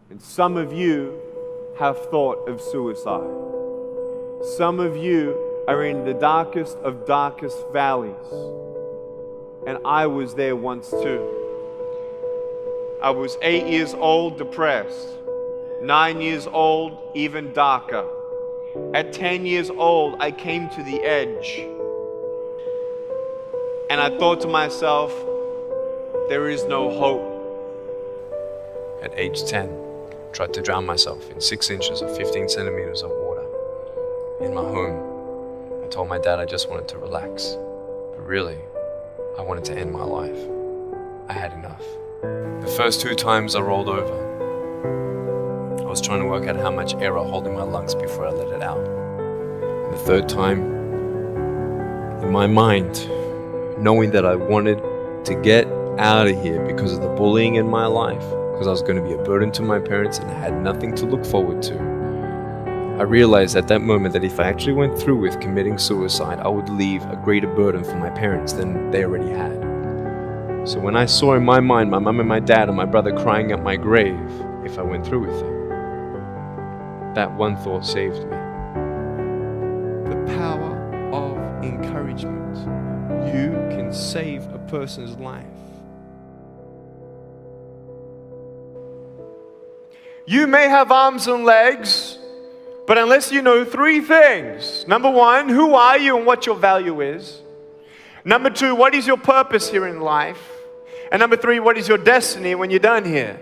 And some of you have thought of suicide. Some of you are in the darkest of darkest valleys. And I was there once too. I was 8 years old, depressed. 9 years old, even darker. At 10 years old, I came to the edge. And I thought to myself, there is no hope. At age 10, tried to drown myself in 6 inches or 15 centimeters of water. In my home, I told my dad I just wanted to relax. But really, I wanted to end my life. I had enough. The first 2 times I rolled over, I was trying to work out how much air I hold in my lungs before I let it out. And the third time, in my mind, knowing that I wanted to get out of here because of the bullying in my life, because I was going to be a burden to my parents and I had nothing to look forward to, I realized at that moment that if I actually went through with committing suicide, I would leave a greater burden for my parents than they already had. So when I saw in my mind my mum and my dad and my brother crying at my grave, if I went through with it, that one thought saved me. The power of encouragement. You can save a person's life. You may have arms and legs, but unless you know 3 things. Number 1, who are you and what your value is? Number 2, what is your purpose here in life? And number 3, what is your destiny when you're done here?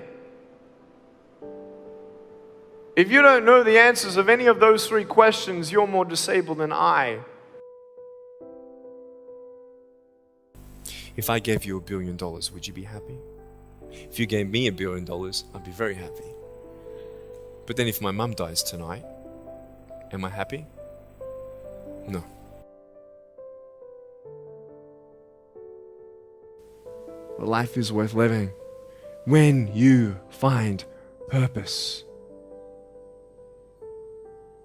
If you don't know the answers of any of those 3 questions, you're more disabled than I. If I gave you $1 billion, would you be happy? If you gave me $1 billion, I'd be very happy. But then if my mum dies tonight, am I happy? No. Life is worth living when you find purpose.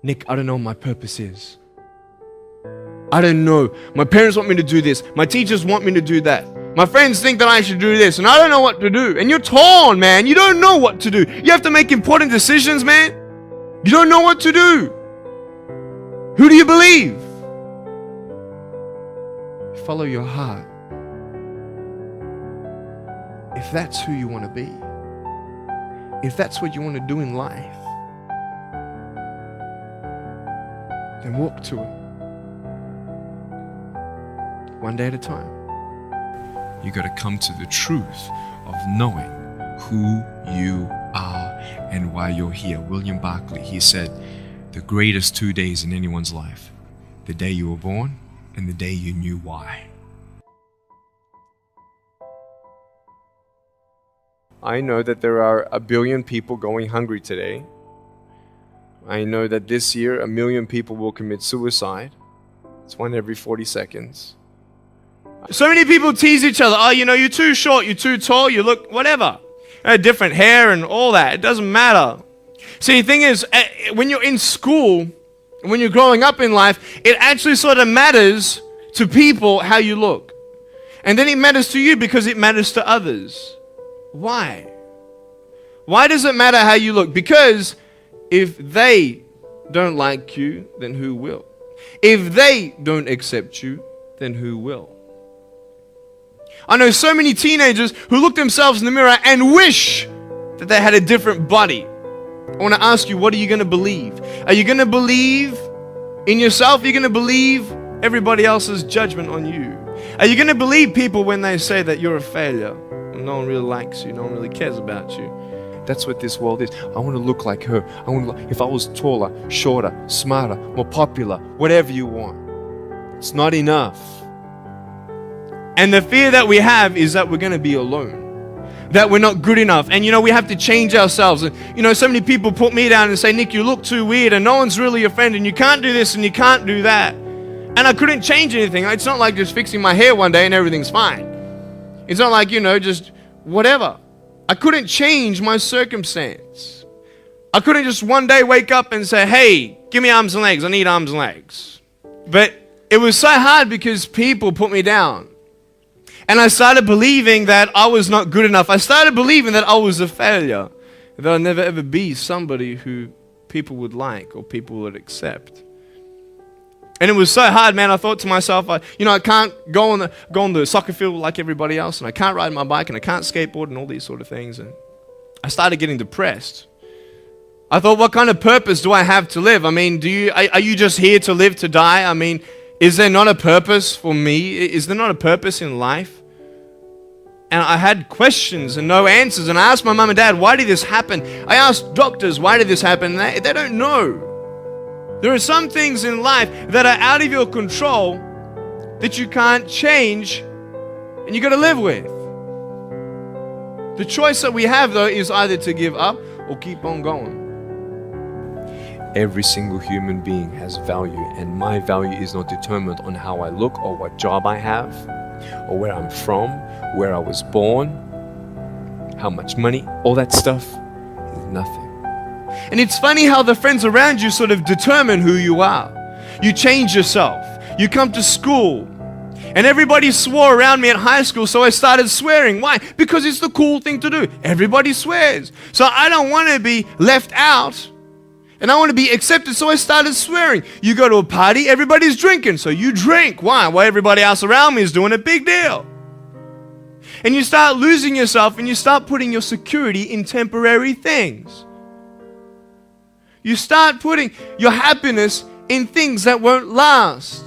Nick, I don't know what my purpose is. I don't know. My parents want me to do this. My teachers want me to do that. My friends think that I should do this, and I don't know what to do. And you're torn, man. You don't know what to do. You have to make important decisions, man. You don't know what to do. Who do you believe? Follow your heart. If that's who you want to be, if that's what you want to do in life, then walk to it. One day at a time. You got to come to the truth of knowing who you are and why you're here. William Barclay, he said, the greatest 2 days in anyone's life, the day you were born and the day you knew why. I know that there are 1 billion people going hungry today. I know that this year 1 million people will commit suicide. It's 1 every 40 seconds. So many people tease each other. Oh, you're too short, you're too tall, you look whatever. Different hair and all that. It doesn't matter. See, the thing is, when you're in school, when you're growing up in life, it actually sort of matters to people how you look. And then it matters to you because it matters to others. Why? Why does it matter how you look? Because if they don't like you, then who will? If they don't accept you, then who will? I know so many teenagers who look themselves in the mirror and wish that they had a different body. I want to ask you, what are you going to believe? Are you going to believe in yourself? Are you going to believe everybody else's judgment on you? Are you going to believe people when they say that you're a failure? No one really likes you. No one really cares about you. That's what this world is. I want to look like her. If I was taller, shorter, smarter, more popular, whatever you want. It's not enough. And the fear that we have is that we're going to be alone. That we're not good enough. And we have to change ourselves. And so many people put me down and say, Nick, you look too weird and no one's really your friend and you can't do this and you can't do that. And I couldn't change anything. It's not like just fixing my hair one day and everything's fine. It's not like, just whatever. I couldn't change my circumstance. I couldn't just one day wake up and say, hey, give me arms and legs. I need arms and legs. But it was so hard because people put me down. And I started believing that I was not good enough. I started believing that I was a failure. that I'll never ever be somebody who people would like or people would accept. And it was so hard, man. I thought to myself, I can't go on the soccer field like everybody else, and I can't ride my bike, and I can't skateboard, and all these sort of things. And I started getting depressed. I thought, what kind of purpose do I have to live? I mean, are you just here to live to die? I mean, is there not a purpose for me? Is there not a purpose in life? And I had questions and no answers. And I asked my mum and dad, why did this happen? I asked doctors, why did this happen? And they don't know. There are some things in life that are out of your control that you can't change and you got to live with. The choice that we have, though, is either to give up or keep on going. Every single human being has value, and my value is not determined on how I look or what job I have or where I'm from, where I was born, how much money. All that stuff is nothing. And it's funny how the friends around you sort of determine who you are. You change yourself. You come to school. And everybody swore around me at high school, so I started swearing. Why? Because it's the cool thing to do. Everybody swears. So I don't want to be left out. And I want to be accepted, so I started swearing. You go to a party, everybody's drinking, so you drink. Why? Well, everybody else around me is doing a big deal. And you start losing yourself, and you start putting your security in temporary things. You start putting your happiness in things that won't last.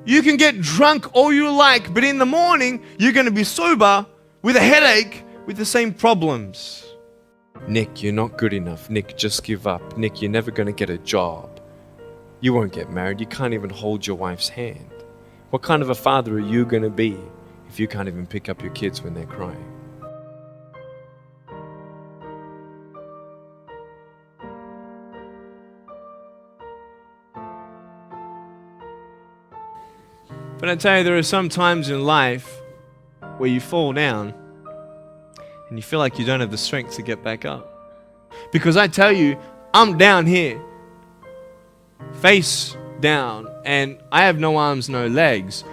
You can get drunk all you like, but in the morning, you're going to be sober with a headache with the same problems. Nick, you're not good enough. Nick, just give up. Nick, you're never going to get a job. You won't get married. You can't even hold your wife's hand. What kind of a father are you going to be if you can't even pick up your kids when they're crying? But I tell you, there are some times in life where you fall down and you feel like you don't have the strength to get back up. Because I tell you, I'm down here, face down, and I have no arms, no legs.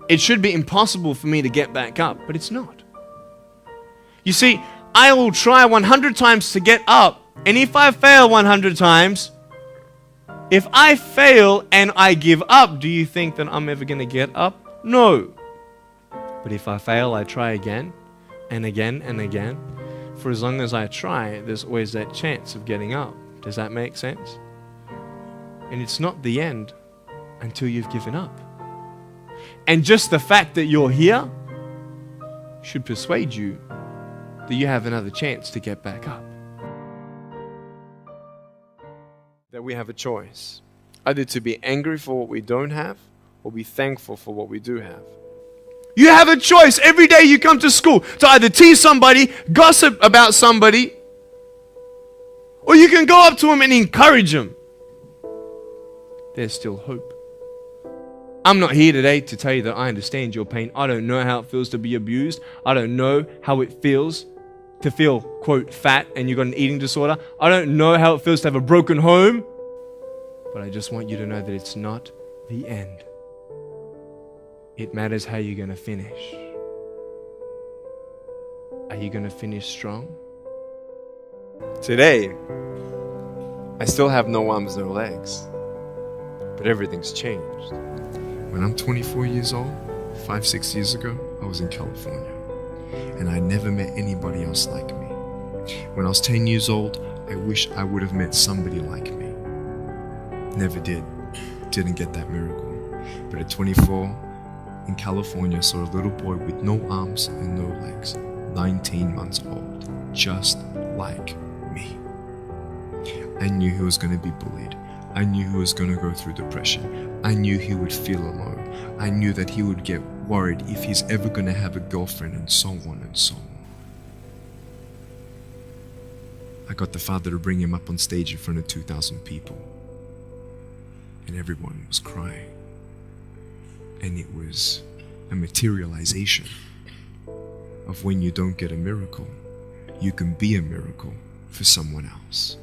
It should be impossible for me to get back up, but it's not. You see, I will try 100 times to get up, and if I fail 100 times, if I fail and I give up, do you think that I'm ever going to get up? No. But if I fail, I try again and again and again. For as long as I try, there's always that chance of getting up. Does that make sense? And it's not the end until you've given up. And just the fact that you're here should persuade you that you have another chance to get back up. That we have a choice, either to be angry for what we don't have or be thankful for what we do have. You have a choice every day you come to school to either tease somebody, gossip about somebody, or you can go up to them and encourage them. There's still hope. I'm not here today to tell you that I understand your pain. I don't know how it feels to be abused. I don't know how it feels to feel, quote, fat and you've got an eating disorder. I don't know how it feels to have a broken home. But I just want you to know that it's not the end. It matters how you're going to finish. Are you going to finish strong? Today, I still have no arms, no legs. But everything's changed. When I'm 24 years old, 5-6 years ago, I was in California. And I never met anybody else like me. When I was 10 years old, I wish I would have met somebody like me. Never did. Didn't get that miracle. But at 24, in California, I saw a little boy with no arms and no legs, 19 months old, just like me. I knew he was going to be bullied. I knew he was going to go through depression. I knew he would feel alone. I knew that he would get worried if he's ever going to have a girlfriend, and so on and so on. I got the father to bring him up on stage in front of 2,000 people. And everyone was crying. And it was a materialization of when you don't get a miracle, you can be a miracle for someone else.